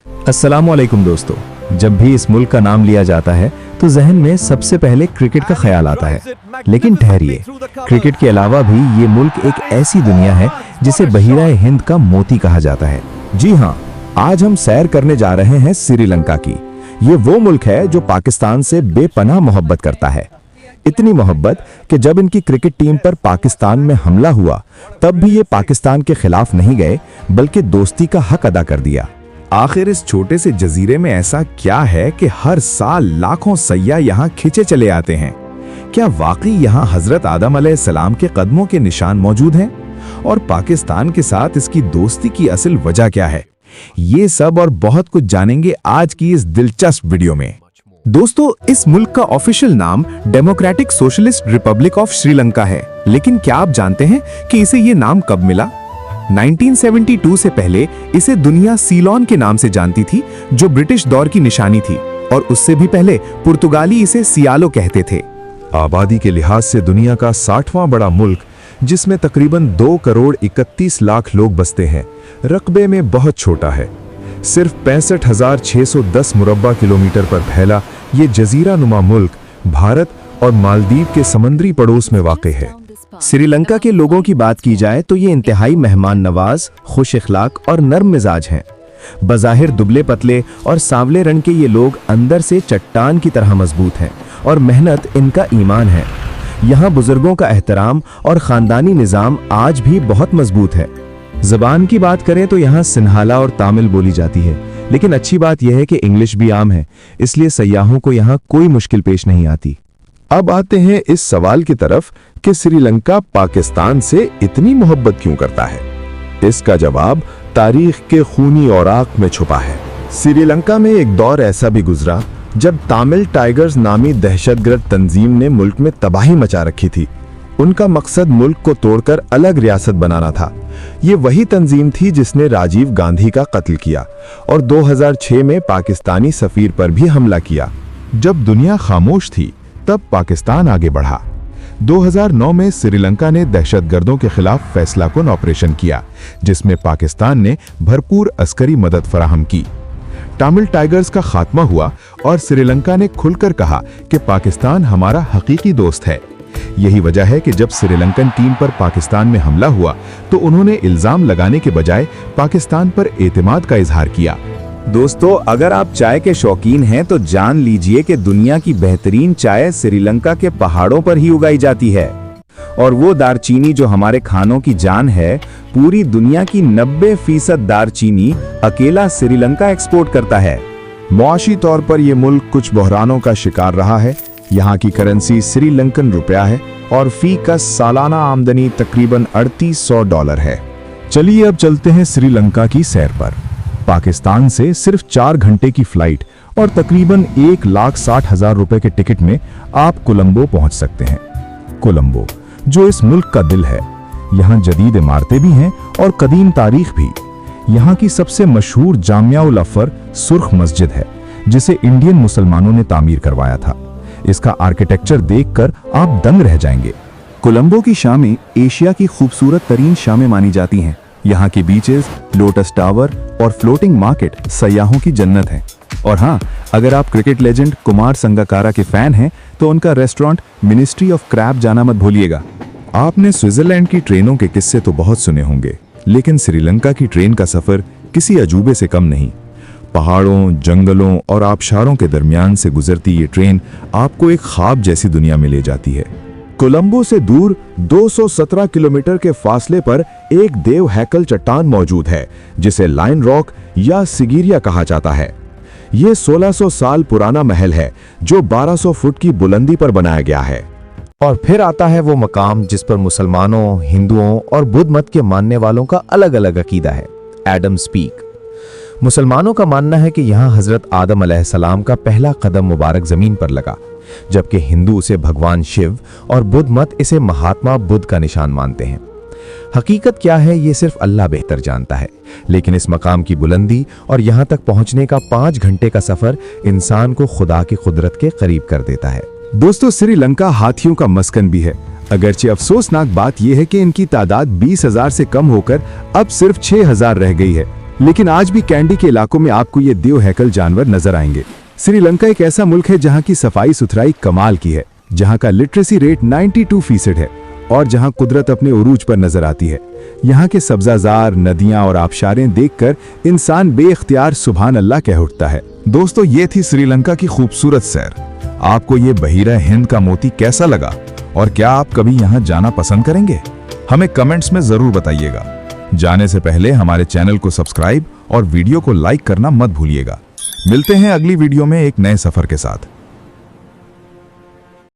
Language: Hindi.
अस्सलाम वालेकुम दोस्तों, जब भी इस मुल्क का नाम लिया जाता है तो जहन में सबसे पहले क्रिकेट का ख्याल आता है। लेकिन ठहरिए, क्रिकेट के अलावा भी ये मुल्क एक ऐसी दुनिया है जिसे बहीरा हिंद का मोती कहा जाता है। जी हाँ, आज हम सैर करने जा रहे हैं श्रीलंका की। ये वो मुल्क है जो पाकिस्तान से बेपनाह मोहब्बत करता है। इतनी मोहब्बत कि जब इनकी क्रिकेट टीम पर पाकिस्तान में हमला हुआ तब भी ये पाकिस्तान के खिलाफ नहीं गए, बल्कि दोस्ती का हक अदा कर दिया। आखिर इस छोटे से जजीरे में ऐसा क्या है कि हर साल लाखों सयाह यहाँ खिंचे चले आते हैं? क्या वाकई यहाँ हजरत आदम अलैहिस्सलाम के कदमों के निशान मौजूद हैं? और पाकिस्तान के साथ इसकी दोस्ती की असल वजह क्या है? ये सब और बहुत कुछ जानेंगे आज की इस दिलचस्प वीडियो में। दोस्तों, इस मुल्क का ऑफिशियल नाम democratic socialist Republic of Sri Lanka है। लेकिन क्या आप जानते हैं कि इसे ये नाम कब मिला? 1972 से पहले इसे दुनिया सीलोन के नाम से जानती थी, जो ब्रिटिश दौर की निशानी थी, और उससे भी पहले पुर्तगाली इसे सियालो कहते थे। आबादी के लिहाज से दुनिया का 60वां बड़ा मुल्क, जिसमें तकरीबन 2 करोड़ 31 लाख लोग बसते हैं, रकबे में बहुत छोटा है। सिर्फ 65,610 मुरब्बा किलोमीटर पर फैला ये जजीरा नुमा मुल्क भारत और मालदीव के समंदरी पड़ोस में वाक़ है। श्रीलंका के लोगों की बात की जाए तो ये इंतहाई मेहमान नवाज, खुश इखलाक और नर्म मिजाज हैं। बज़ाहिर दुबले पतले और सांवले रंग के ये लोग अंदर से चट्टान की तरह मजबूत हैं, और मेहनत इनका ईमान है। यहाँ बुजुर्गों का एहतराम और ख़ानदानी निज़ाम आज भी बहुत मजबूत है। ज़बान की बात करें तो यहाँ सिन्हाला और तामिल बोली जाती है, लेकिन अच्छी बात यह है कि इंग्लिश भी आम है, इसलिए सयाहों को यहाँ कोई मुश्किल पेश नहीं आती। अब आते हैं इस सवाल की तरफ कि श्रीलंका पाकिस्तान से इतनी मोहब्बत क्यों करता है। इसका जवाब तारीख के खूनी औराक में छुपा है। श्रीलंका में एक दौर ऐसा भी गुजरा जब तामिल टाइगर्स नामी दहशतगर्द तंजीम ने मुल्क में तबाही मचा रखी थी। उनका मकसद मुल्क को तोड़कर अलग रियासत बनाना था। ये वही तंजीम थी जिसने राजीव गांधी का कत्ल किया और 2006 में पाकिस्तानी सफीर पर भी हमला किया। जब दुनिया खामोश थी तब पाकिस्तान आगे बढ़ा। 2009 में श्रीलंका ने दहशतगर्दों के खिलाफ फैसला कुन ऑपरेशन किया, जिसमें पाकिस्तान ने भरपूर अस्करी मदद फराहम की। तामिल टाइगर्स का खात्मा हुआ और श्रीलंका ने खुलकर कहा कि पाकिस्तान हमारा हकीकी दोस्त है। यही वजह है कि जब श्रीलंकन टीम पर पाकिस्तान में हमला हुआ तो उन्होंने इल्जाम लगाने के बजाय पाकिस्तान पर एतमाद का इजहार किया। दोस्तों, अगर आप चाय के शौकीन हैं तो जान लीजिए कि दुनिया की बेहतरीन चाय श्रीलंका के पहाड़ों पर ही उगाई जाती है, और वो दारचीनी जो हमारे खानों की जान है, पूरी दुनिया की 90% दारचीनी अकेला श्रीलंका एक्सपोर्ट करता है। मुआशी तौर पर यह मुल्क कुछ बहरानों का शिकार रहा है। यहाँ की करेंसी श्रीलंकन रुपया है और फी का सालाना आमदनी तकरीबन $3800 है। चलिए अब चलते हैं श्रीलंका की सैर पर। पाकिस्तान से सिर्फ 4 घंटे की फ्लाइट और तकरीबन 1,60,000 रुपए के टिकट में आप कोलंबो पहुंच सकते हैं। कोलंबो जो इस मुल्क का दिल है। यहाँ जदीद इमारतें भी हैं और कदीम तारीख भी। यहाँ की सबसे मशहूर जामिया उल अफर सुर्ख मस्जिद है, जिसे इंडियन मुसलमानों ने तामीर करवाया था। इसका आर्किटेक्चर देखकर आप दंग रह जाएंगे। कोलंबो की शामें एशिया की खूबसूरत तरीन शामें मानी जाती हैं। यहाँ के बीचेस, लोटस टावर और फ्लोटिंग मार्केट सयाहों की जन्नत है। और हाँ, अगर आप क्रिकेट लेजेंड कुमार संगकारा के फैन हैं तो उनका रेस्टोरेंट मिनिस्ट्री ऑफ क्रैब जाना मत भूलिएगा। आपने स्विट्जरलैंड की ट्रेनों के किस्से तो बहुत सुने होंगे, लेकिन श्रीलंका की ट्रेन का सफर किसी अजूबे से कम नहीं। पहाड़ों, जंगलों और आबशारों के दरमियान से गुजरती ये ट्रेन आपको एक ख्वाब जैसी दुनिया में ले जाती है। कोलंबो से दूर 217 किलोमीटर के फासले पर एक देव हैकल चट्टान मौजूद है, जिसे लाइन रॉक या सिगिरिया कहा जाता है। ये 1600 साल पुराना महल है जो 1200 फुट की बुलंदी पर बनाया गया है। और फिर आता है वो मकाम जिस पर मुसलमानों, हिंदुओं और बुद्ध मत के मानने वालों का अलग अलग अकीदा है, एडम्स पीक। मुसलमानों का मानना है कि यहाँ हजरत आदम अलैहिस्सलाम का पहला कदम मुबारक जमीन पर लगा, जबकि हिंदू उसे भगवान शिव और बुद्ध मत इसे महात्मा बुद्ध का निशान मानते हैं। हकीकत क्या है ये सिर्फ अल्लाह बेहतर जानता है, लेकिन इस मकाम की बुलंदी और यहाँ तक पहुँचने का 5 घंटे का सफर इंसान को खुदा की कुदरत के करीब कर देता है। दोस्तों, श्रीलंका हाथियों का मस्कन भी है। अगरचे अफसोसनाक बात यह है कि इनकी तादाद 20,000 से कम होकर अब सिर्फ 6,000 रह गई है। लेकिन आज भी कैंडी के इलाकों में आपको ये देव हैकल जानवर नजर आएंगे। श्रीलंका एक ऐसा मुल्क है जहाँ की सफाई सुथराई कमाल की है, जहाँ का लिटरेसी रेट 92% है और जहाँ कुदरत अपने उरूज पर नजर आती है। यहाँ के सब्जाजार, नदियाँ और आबशारें देखकर इंसान बेइख्तियार सुभान अल्लाह कह उठता है। दोस्तों, ये थी श्रीलंका की खूबसूरत सैर। आपको ये बहीरा हिंद का मोती कैसा लगा और क्या आप कभी यहाँ जाना पसंद करेंगे? हमें कमेंट्स में जरूर बताइएगा। जाने से पहले हमारे चैनल को सब्सक्राइब और वीडियो को लाइक करना मत भूलिएगा। मिलते हैं अगली वीडियो में एक नए सफर के साथ।